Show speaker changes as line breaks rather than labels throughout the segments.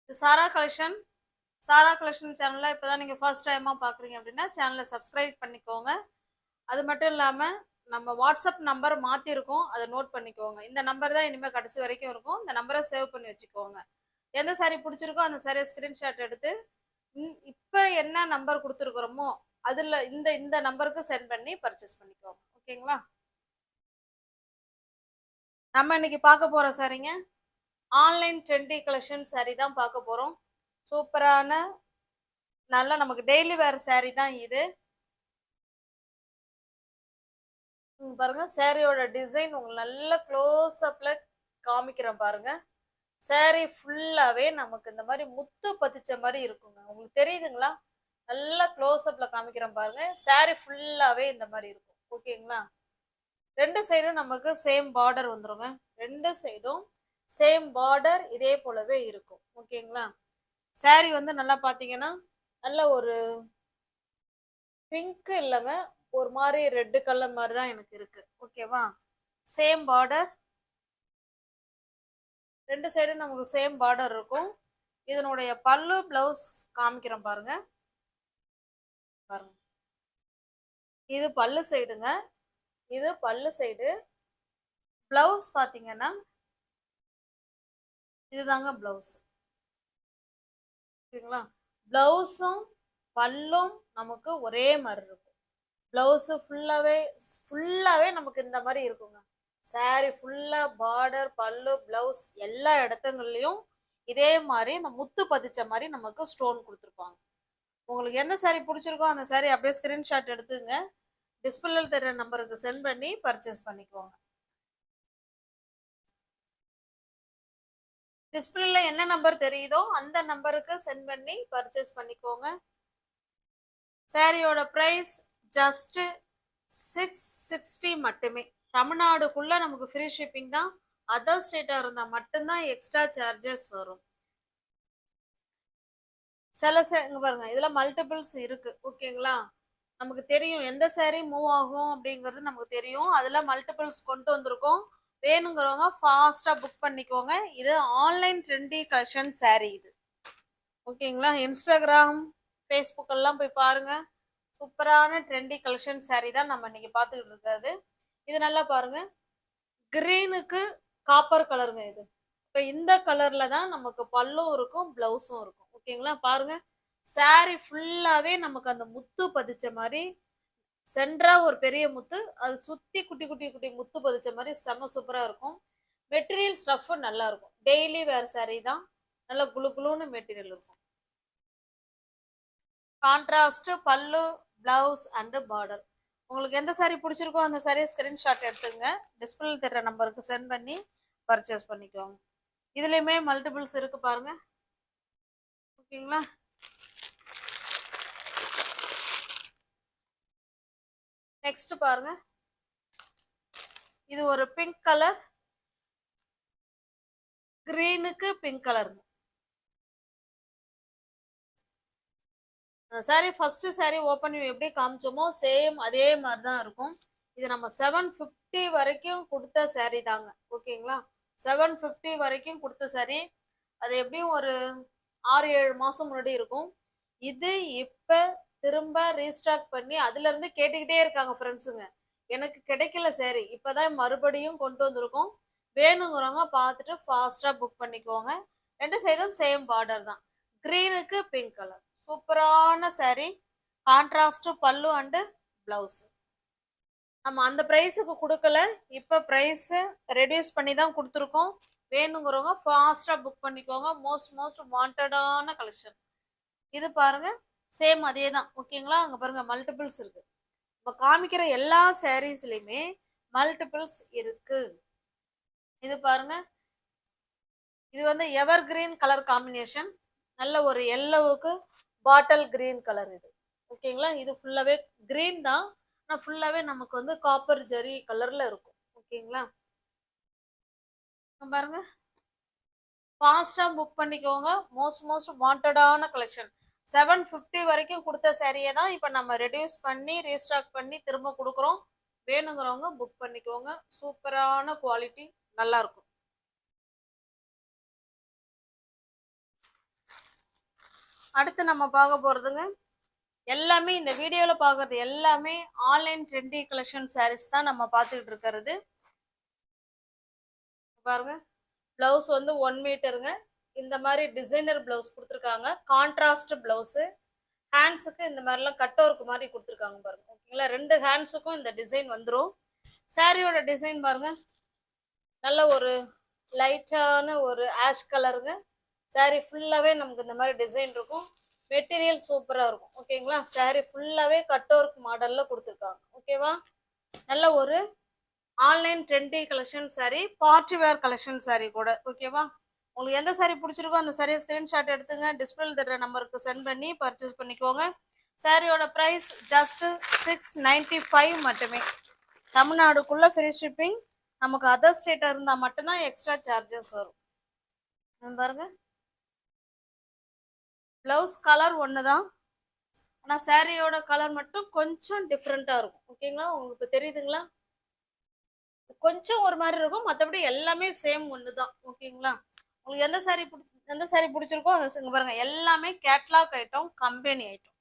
இது சாரா கலெக்ஷன் சேனலில் இப்போ தான் நீங்கள் ஃபர்ஸ்ட் டைமாக பார்க்குறீங்க அப்படின்னா சேனலை சப்ஸ்கிரைப் பண்ணிக்கோங்க. அது மட்டும் இல்லாமல் நம்ம வாட்ஸ்அப் நம்பர் மாற்றிருக்கோம், அதை நோட் பண்ணிக்கோங்க. இந்த நம்பர் தான் இனிமேல் கடைசி வரைக்கும் இருக்கும். இந்த நம்பரை சேவ் பண்ணி வச்சுக்கோங்க. எந்த சாரீ பிடிச்சிருக்கோ அந்த சாரியை ஸ்க்ரீன்ஷாட் எடுத்து இப்போ என்ன நம்பர் கொடுத்துருக்குறோமோ அதில் இந்த இந்த நம்பருக்கு சென்ட் பண்ணி பர்ச்சேஸ் பண்ணிக்கோங்க. ஓகேங்களா? நம்ம இன்னைக்கு பார்க்க போகிற சாரீங்க ஆன்லைன் ட்ரெண்டி கலெக்ஷன் சாரீ தான் பார்க்க போகிறோம். சூப்பரான நல்லா நமக்கு டெய்லி வேர் சாரீ தான் இது. பாருங்க சாரியோட டிசைன் உங்களுக்கு நல்ல க்ளோஸ் அப்ல காமிக்கிறேன் பாருங்க. சாரீ ஃபுல்லாவே நமக்கு இந்த மாதிரி முத்து பதிச்ச மாதிரி இருக்குங்க. உங்களுக்கு தெரியுதுங்களா? நல்லா க்ளோஸ் அப்ல காமிக்கிறேன் பாருங்க. சாரீ ஃபுல்லாவே இந்த மாதிரி இருக்கும். ஓகேங்களா? ரெண்டு சைடும் நமக்கு சேம் பார்டர் வந்துருங்க. ரெண்டு சைடும் சேம் பார்டர் இதே போலவே இருக்கும். ஓகேங்களா? சாரீ வந்து நல்லா பாத்தீங்கன்னா நல்ல ஒரு பிங்க் இல்லைங்க, ஒரு மாதிரி ரெட் கலர் மாதிரி தான் எனக்கு இருக்கு. ஓகேவா? சேம் பார்டர், ரெண்டு சைடும் நமக்கு சேம் பார்டர் இருக்கும். இதனுடைய பல்லு பிளவுஸ் காமிக்கிறேன் பாருங்க. பாருங்க, இது பல்லு சைடுங்க. இது பல்லு சைடு. பிளவுஸ் பாத்தீங்கன்னா இதுதாங்க பிளவுஸ். ஓகேங்களா? பிளவுஸும் பல்லும் நமக்கு ஒரே மாதிரி இருக்கும். பிளவுஸ் ஃபுல்லாவே நமக்கு இந்த மாதிரி இருக்குங்க. சாரி ஃபுல்லா பார்டர், பல்லு, பிளவுஸ் எல்லா இடத்துங்கள்லயும் இதே மாதிரி இந்த முத்து பதிச்ச மாதிரி நமக்கு ஸ்டோன் கொடுத்துருப்பாங்க. உங்களுக்கு எந்த சாரி பிடிச்சிருக்கோ அந்த சாரி அப்படியே ஸ்கிரீன்ஷாட் எடுத்துங்க, டிஸ்பிளேல தெரிய நம்பருக்கு சென்ட் பண்ணி பர்ச்சேஸ் பண்ணிக்கோங்க. டிஸ்பிளேல என்ன நம்பர் தெரியுதோ அந்த நம்பருக்கு சென்ட் பண்ணி பர்ச்சேஸ் பண்ணிக்கோங்க. சாரியோட பிரைஸ் ஜஸ்ட் 660 மட்டுமே. தமிழ்நாடுக்குள்ள நமக்கு ஃப்ரீ ஷிப்பிங் தான். அதர் ஸ்டேட்டா இருந்தா மட்டும்தான் எக்ஸ்ட்ரா சார்ஜஸ் வரும். இங்க பாருங்க, இதுல மல்டிபிள்ஸ் இருக்கு. ஓகேங்களா? நமக்கு தெரியும் எந்த சாரி மூவ் ஆகும் அப்படிங்கிறது நமக்கு தெரியும். அதுல மல்டிபிள்ஸ் கொண்டு வந்திருக்கோம். வேணுங்கிறவங்க ஃபாஸ்டா புக் பண்ணிக்கோங்க. இது ஆன்லைன் ட்ரெண்டி கலெக்ஷன் சாரி இது. ஓகேங்களா? இன்ஸ்டாகிராம், ஃபேஸ்புக் எல்லாம் போய் பாருங்க. சூப்பரான ட்ரெண்டி கலெக்ஷன் சாரி தான் நம்ம இன்னைக்கு பார்த்துக்கிட்டு இருக்காது. இது நல்லா பாருங்க, கிரீனுக்கு காப்பர் கலருங்க இது. இப்போ இந்த கலர்ல தான் நமக்கு பல்லும் இருக்கும், பிளவுஸும் இருக்கும். ஓகேங்களா? பாருங்க, சாரி ஃபுல்லாவே நமக்கு அந்த முத்து பதிச்ச மாதிரி சென்டரா ஒரு பெரிய முத்து, அது சுத்தி குட்டி குட்டி குட்டி முத்து பதிச்ச மாதிரி செம்ம சூப்பரா இருக்கும். மெட்டீரியல் ஸ்டஃப் நல்லா இருக்கும். டெய்லி வேர் சாரி தான். நல்லா குளு குளுன்னு மெட்டீரியல் இருக்கும். கான்ட்ராஸ்ட் பல்லு, பிளவுஸ் அண்ட் பார்டர். உங்களுக்கு எந்த சாரி பிடிச்சிருக்கோ அந்த சாரியை ஸ்கிரீன்ஷாட் எடுத்துங்க, டிஸ்பிளே தெரிய நம்பருக்கு சென்ட் பண்ணி பர்ச்சேஸ் பண்ணிக்கோங்க. இதுலயுமே மல்டிபிள்ஸ் இருக்கு பாருங்க. ஓகேங்களா? நெக்ஸ்ட் பாருங்க, இது ஒரு பிங்க் கலர், கிரீனுக்கு pink colour. Sari first sari open எப்படி காமிச்சோமோ சேம் அதே மாதிரி தான் இருக்கும். இது நம்ம 750 வரைக்கும் கொடுத்த சாரி தாங்க. ஓகேங்களா? 750 வரைக்கும் கொடுத்த சாரி. அது எப்படியும் ஒரு 6-7 மாசம் முன்னாடி இருக்கும். இது இப்ப திரும்ப ரீஸ்டாக் பண்ணி அதுல இருந்து கேட்டுக்கிட்டே இருக்காங்க ஃப்ரெண்ட்ஸுங்க, எனக்கு கிடைக்கல சாரி. இப்பதான் மறுபடியும் கொண்டு வந்திருக்கோம். வேணுங்கிறவங்க பார்த்துட்டு ஃபாஸ்டா புக் பண்ணிக்கோங்க. ரெண்டு சைடும் சேம் பார்டர் தான். கிரீனுக்கு பிங்க் கலர், சூப்பரான சாரி. கான்ட்ராஸ்ட் பல்லு அண்டு பிளவுஸ். நம்ம அந்த பிரைஸுக்கு கொடுக்கல, இப்ப பிரைஸ் ரெடியூஸ் பண்ணி தான் கொடுத்துருக்கோம். வேணுங்கிறவங்க ஃபாஸ்டா புக் பண்ணிக்கோங்க. மோஸ்ட் வாண்டடான கலெக்ஷன் இது. பாருங்க, சேம் அதே தான். ஓகேங்களா? அங்க பாருங்க மல்டிபிள்ஸ் இருக்கு. இப்ப காமிக்கிற எல்லா சாரீஸ்லயுமே மல்டிபிள்ஸ் இருக்கு. இது பாருங்க, இது வந்து எவர் கிரீன் கலர் காம்பினேஷன். நல்ல ஒரு எல்லோவுக்கு பாட்டில் கிரீன் கலர் இது. ஓகேங்களா? இது ஃபுல்லாவே கிரீன் தான், ஆனால் ஃபுல்லாவே நமக்கு வந்து காப்பர் ஜெரி கலர்ல இருக்கும். ஓகேங்களா? பாருங்க, ஃபாஸ்டா புக் பண்ணிக்கோங்க. Most வாண்டடான collection. 750 வரைக்கும் கொடுத்த சாரியை தான் இப்போ நம்ம ரெடியூஸ் பண்ணி ரீஸ்டாக் பண்ணி திரும்ப கொடுக்குறோம். வேணுங்கிறவங்க புக் பண்ணிக்கோங்க. சூப்பரான குவாலிட்டி, நல்லா இருக்கும். அடுத்து நம்ம பார்க்க போறதுங்க எல்லாமே இந்த வீடியோல பார்க்கறது எல்லாமே ஆன்லைன் ட்ரெண்டி கலெக்ஷன் சாரீஸ் தான் நம்ம பார்த்துக்கிட்டு இருக்கிறது. பாருங்க பிளவுஸ் வந்து 1 மீட்டருங்க. இந்த மாதிரி டிசைனர் பிளவுஸ் கொடுத்துருக்காங்க. Contrast blouse. ஹேண்ட்ஸுக்கு இந்த மாதிரிலாம் கட் ஒர்க் மாதிரி கொடுத்துருக்காங்க பாருங்க. ஓகேங்களா, 2 ஹேண்ட்ஸுக்கும் இந்த டிசைன் வந்துடும். சாரியோட டிசைன் பாருங்க, நல்ல ஒரு லைட்டான ஒரு ஆஷ் கலருங்க. சாரி ஃபுல்லாகவே நமக்கு இந்த மாதிரி டிசைன் இருக்கும். மெட்டீரியல் சூப்பராக இருக்கும். ஓகேங்களா, சாரி ஃபுல்லாகவே கட் ஒர்க் மாடலில் கொடுத்துருக்காங்க. ஓகேவா, நல்ல ஒரு online trendy collection sorry, party wear collection sorry கூட. ஓகேவா, உங்களுக்கு எந்த சாரி பிடிச்சிருக்கோ அந்த சாரியை ஸ்க்ரீன்ஷாட் எடுத்துங்க, டிஸ்பிளேல தர நம்பருக்கு சென்ட் பண்ணி பர்ச்சேஸ் பண்ணிக்கோங்க. சாரியோட ப்ரைஸ் ஜஸ்ட் 695 மட்டுமே. தமிழ்நாடுக்குள்ள ஃப்ரீ ஷிப்பிங். நமக்கு அதர் ஸ்டேட்டாக இருந்தால் மட்டும்தான் எக்ஸ்ட்ரா சார்ஜஸ் வரும். பாருங்க, ப்ளவுஸ் கலர் ஒன்று தான், ஆனால் சாரியோட கலர் மட்டும் கொஞ்சம் டிஃப்ரெண்ட்டாக இருக்கும். ஓகேங்களா, உங்களுக்கு தெரியுதுங்களா, கொஞ்சம் ஒரு மாதிரி இருக்கும், மற்றபடி எல்லாமே சேம் ஒன்று தான். ஓகேங்களா, உங்களுக்கு எந்த சாரி பிடிச்சிருக்கோ இங்க பாருங்க, எல்லாமே catalogue item, company item.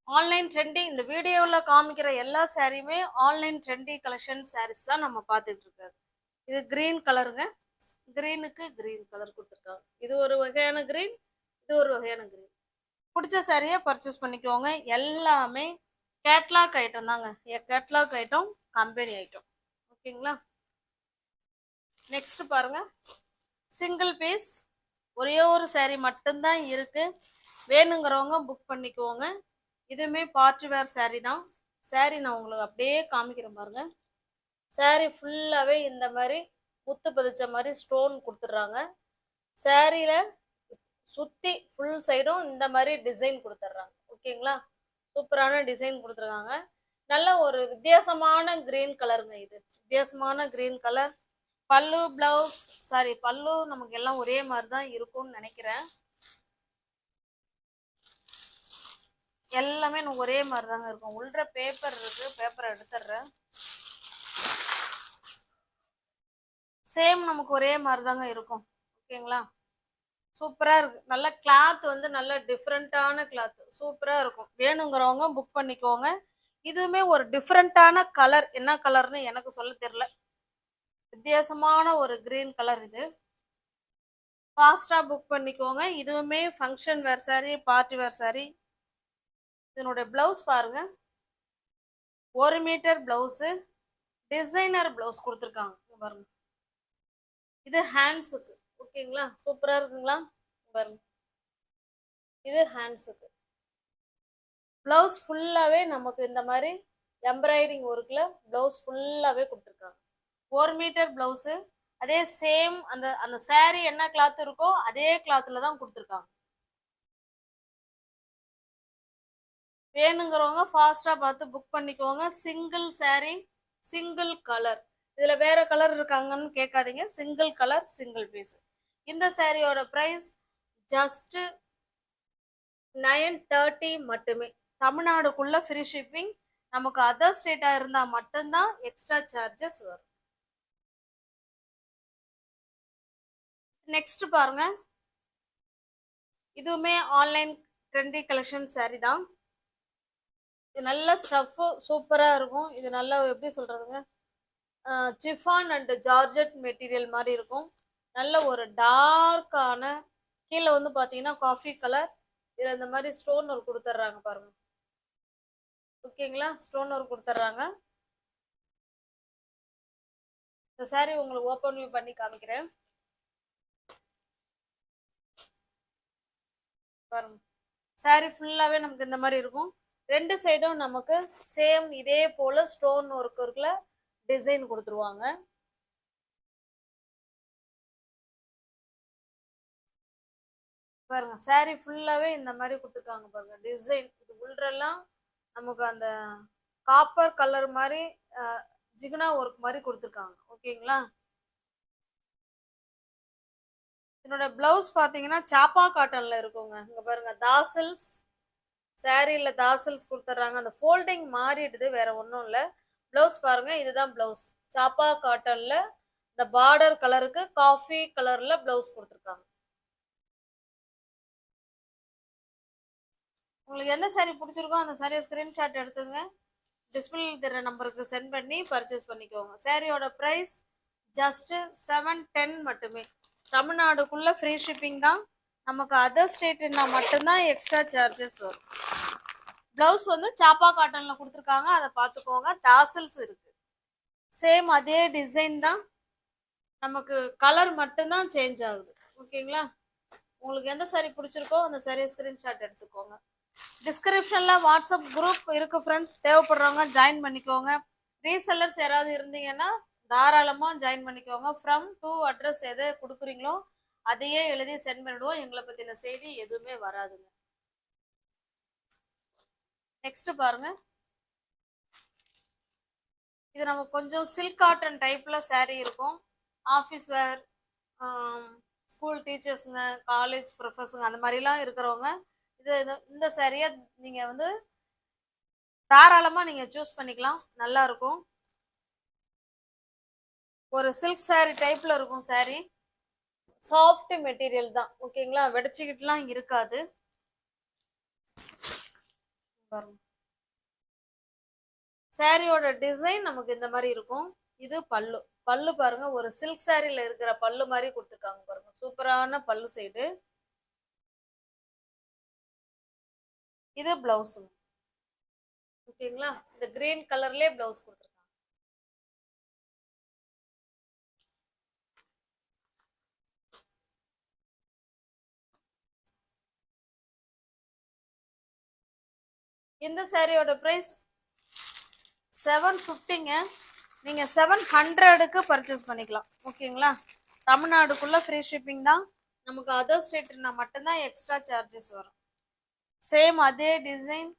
Online trendy இந்த வீடியோவில் காமிக்கிற எல்லா சாரியுமே ஆன்லைன் ட்ரெண்டி கலெக்ஷன் சாரீஸ் தான் நம்ம பார்த்துட்டு இருக்காது. இது கிரீன் கலருங்க. கிரீனுக்கு கிரீன் கலர் கொடுத்துருக்காங்க. இது ஒரு வகையான கிரீன், இது ஒரு வகையான கிரீன். பிடிச்ச சாரியை பர்ச்சேஸ் பண்ணிக்கோங்க. எல்லாமே கேட்லாக் ஐட்டம் தாங்க, கேட்லாக் ஐட்டம், கம்பெனி ஐட்டம். ஓகேங்களா, நெக்ஸ்ட் பாருங்க, சிங்கிள் பீஸ் ஒரே ஒரு சாரி மட்டும்தான் இருக்கு. வேணுங்கிறவங்க புக் பண்ணிக்குவோங்க. இதுவுமே பார்ட்டி வேர் சாரி தான். சாரி நான் உங்களுக்கு அப்படியே காமிக்கிறேன் பாருங்க. சாரி ஃபுல்லாகவே இந்த மாதிரி முத்து பதிச்ச மாதிரி ஸ்டோன் கொடுத்துட்றாங்க. சாரியில சுற்றி ஃபுல் சைடும் இந்த மாதிரி டிசைன் கொடுத்துட்றாங்க. ஓகேங்களா, சூப்பரான டிசைன் கொடுத்துருக்காங்க. நல்ல ஒரு வித்தியாசமான கிரீன் கலருங்க. இது வித்தியாசமான கிரீன் கலர். பல்லு பிளவுஸ் சாரி பல்லு நமக்கு எல்லாம் ஒரே மாதிரி தான் இருக்கும்னு நினைக்கிறேன். எல்லாமே எனக்கு ஒரே மாதிரி தாங்க இருக்கும். உள்ள பேப்பர் இருக்கு, பேப்பரை எடுத்துடுறேன். சேம் நமக்கு ஒரே மாதிரி தாங்க இருக்கும். ஓகேங்களா, சூப்பரா இருக்கு. நல்ல கிளாத் வந்து நல்ல டிஃப்ரெண்டான கிளாத், சூப்பரா இருக்கும். வேணுங்கிறவங்க புக் பண்ணிக்கோங்க. இதுவுமே ஒரு டிஃப்ரெண்டான கலர். என்ன கலர்னு எனக்கு சொல்ல தெரியல, வித்தியாசமான ஒரு கிரீன் கலர். இது ஃபாஸ்டா புக் பண்ணிக்கோங்க. இதுவுமே ஃபங்க்ஷன் வேர் சாரி, பார்ட்டி வேர் சாரி. இதனுடைய பிளவுஸ் பாருங்க, 1 மீட்டர் பிளவுஸ், டிசைனர் பிளவுஸ் கொடுத்துருக்காங்க பாருங்க. இது ஹேண்ட்ஸுக்கு. ஓகேங்களா, சூப்பரா இருக்குங்களா பாருங்க. இது ஹேண்ட்ஸுக்கு. பிளவுஸ் ஃபுல்லாவே நமக்கு இந்த மாதிரி எம்ப்ராய்டிங் ஒர்க்ல பிளவுஸ் ஃபுல்லாவே கொடுத்துருக்காங்க. 1 மீட்டர் பிளவுஸ். அதே சேம் அந்த அந்த சாரி என்ன கிளாத் இருக்கோ அதே கிளாத்ல தான் கொடுத்துருக்காங்க. வேணுங்கிறவங்க ஃபாஸ்டா பார்த்து புக் பண்ணிக்கோங்க. Single sari, single colour. இதுல வேற கலர் இருக்காங்கன்னு கேட்காதீங்க. Single colour, single piece. இந்த சாரியோட பிரைஸ் ஜஸ்ட் 930 மட்டுமே. தமிழ்நாடுக்குள்ள ஃப்ரீ ஷிப்பிங். நமக்கு அதர் ஸ்டேட்டா இருந்தா மட்டும்தான் எக்ஸ்ட்ரா சார்ஜஸ் வரும். நெக்ஸ்ட் பாருங்க, இதுவுமே ஆன்லைன் ட்ரெண்டி கலெக்ஷன் சாரி தான். இது நல்ல ஸ்டஃப், சூப்பரா இருக்கும். இது நல்லா எப்படி சொல்றதுங்க, சிஃபான் அண்ட் ஜார்ஜெட் மெட்டீரியல் மாதிரி இருக்கும். நல்ல ஒரு டார்க்கான, கீழே வந்து பார்த்தீங்கன்னா காஃபி கலர். இதில் இந்த மாதிரி ஸ்டோன் ஒர்க் கொடுத்துட்றாங்க பாருங்க. ஓகேங்களா, ஸ்டோன் ஒர்க் கொடுத்துட்றாங்க. இந்த சாரி உங்களுக்கு ஓப்பன் பண்ணி காமிக்கிறேன் பாருங்க. சாரி ஃபுல்லாகவே நமக்கு இந்த மாதிரி இருக்கும். 2 சைடும் நமக்கு சேம் இதே போல ஸ்டோன் ஒர்க் இருக்குல்ல டிசைன் கொடுத்துருவாங்க. பாருங்க, சாரி ஃபுல்லாவே இந்த மாதிரி கொடுத்துருக்காங்க பாருங்க டிசைன். இது உள்ளெல்லாம் நமக்கு அந்த காப்பர் கலர் மாதிரி ஜிகுனா ஒர்க் மாதிரி கொடுத்துருக்காங்க. ஓகேங்களா, என்னோட பிளவுஸ் பார்த்தீங்கன்னா சாப்பா காட்டன்ல இருக்குங்க. இங்க பாருங்க, தாசல்ஸ் சாரியில் தாசல்ஸ் கொடுத்துட்றாங்க. அந்த ஃபோல்டிங் மாறிடுது, வேற ஒன்றும் இல்லை. பிளவுஸ் பாருங்க, இதுதான் பிளவுஸ். சாப்பா காட்டன்ல இந்த பார்டர் கலருக்கு காஃபி கலர்ல பிளவுஸ் கொடுத்துருக்காங்க. உங்களுக்கு எந்த சாரீ பிடிச்சிருக்கோ அந்த சாரியை ஸ்க்ரீன்ஷாட் எடுத்துங்க, டிஸ்பிளே தர நம்பருக்கு சென்ட் பண்ணி பர்ச்சேஸ் பண்ணிக்கோங்க. சாரியோட ப்ரைஸ் ஜஸ்ட் 710 மட்டுமே. தமிழ்நாடுக்குள்ள ஃப்ரீ ஷிப்பிங் தான். நமக்கு அதர் ஸ்டேட்னா மட்டும்தான் எக்ஸ்ட்ரா சார்ஜஸ் வரும். ப்ளவுஸ் வந்து சாப்பா காட்டன்ல கொடுத்துருக்காங்க, அதை பார்த்துக்கோங்க. டாசல்ஸ் இருக்கு, சேம் அதே டிசைன் தான், நமக்கு கலர் மட்டும்தான் சேஞ்ச் ஆகுது. ஓகேங்களா? உங்களுக்கு எந்த சாரீ பிடிச்சிருக்கோ அந்த சாரியை ஸ்க்ரீன்ஷாட் எடுத்துக்கோங்க. டிஸ்கிரிப்ஷன்ல வாட்ஸ்அப் குரூப் இருக்கு ஃப்ரெண்ட்ஸ், தேவைப்படுறவங்க ஜாயின் பண்ணிக்கோங்க. ரீசெல்லர்ஸ் யாராவது இருந்தீங்கன்னா தாராளமாக ஜாயின் பண்ணிக்கோங்க. ஃப்ரம் டு அட்ரஸ் எதை கொடுக்குறீங்களோ அதையே எழுதி சென்ட் பண்ணிடுவோம். எங்களை பற்றின செய்தி எதுவுமே வராதுங்க. நெக்ஸ்ட் பாருங்க, இது நம்ம கொஞ்சம் சில்க் காட்டன் டைப்ல சாரீ இருக்கும். ஆஃபீஸ் வேர், ஸ்கூல் டீச்சர்ஸுங்க, காலேஜ் ப்ரொஃபஸருங்க அந்த மாதிரிலாம் இருக்கிறவங்க இந்த சாரியை நீங்கள் வந்து தாராளமாக நீங்கள் சூஸ் பண்ணிக்கலாம். நல்லா இருக்கும். ஒரு சில்க் சாரீ டைப்ல இருக்கும். சாரீ சாஃப்ட் மெட்டீரியல் தான். ஓகேங்களா? வெடிச்சுக்கிட்டுலாம் இருக்காது. சாரியோட டிசைன் நமக்கு இந்த மாதிரி இருக்கும். இது பல்லு. பல்லு பாருங்க, ஒரு சில்க் சாரியில இருக்கிற பல்லு மாதிரி கொடுத்துருக்காங்க பாருங்க. சூப்பரான பல்லு சைடு. இது பிளவுஸ். ஓகேங்களா? இந்த கிரீன் கலர்லயே பிளவுஸ் கொடுத்துருக்காங்க. இந்த சாரியோட பிரைஸ் 750ங்க. நீங்க 700க்கு பர்ச்சேஸ் பண்ணிக்கலாம். ஓகேங்களா? தமிழ்நாடுக்குள்ள ஃப்ரீ ஷிப்பிங் தான். நமக்கு அதர் ஸ்டேட்னா மட்டும்தான் எக்ஸ்ட்ரா சார்ஜஸ் வரும். சேம் அதே டிசைன்,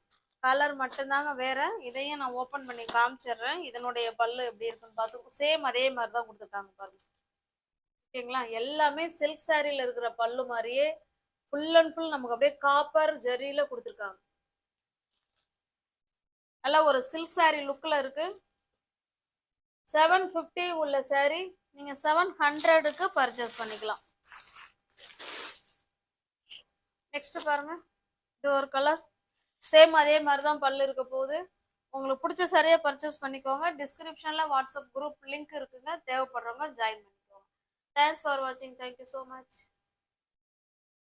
கலர் மட்டும்தாங்க வேற. இதையும் நான் ஓப்பன் பண்ணி காமிச்சிடுறேன். இதனுடைய பல்லு எப்படி இருக்குன்னு பார்த்து. சேம் அதே மாதிரி தான் கொடுத்துருக்காங்க பாருங்க. ஓகேங்களா? எல்லாமே சில்க் சாரியில இருக்கிற பல்லு மாதிரியே ஃபுல் அண்ட் ஃபுல் நமக்கு அப்படியே காப்பர் ஜரியில கொடுத்துருக்காங்க. நல்லா ஒரு சில்க் சாரி லுக்ல இருக்கு. 750 உள்ள சாரி நீங்க 700க்கு பர்ச்சேஸ் பண்ணிக்கலாம். நெக்ஸ்ட் பாருங்க, இது ஒரு கலர். சேம் அதே மாதிரி தான் பல்லு இருக்க போகுது. உங்களுக்கு பிடிச்ச சாரியை பர்ச்சேஸ் பண்ணிக்கோங்க. டிஸ்கிரிப்ஷன்ல வாட்ஸ்அப் குரூப் லிங்க் இருக்குங்க, தேவைப்படுறவங்க ஜாயின் பண்ணிக்கோங்க. தேங்க்ஸ் ஃபார் வாட்சிங். Thank you so much.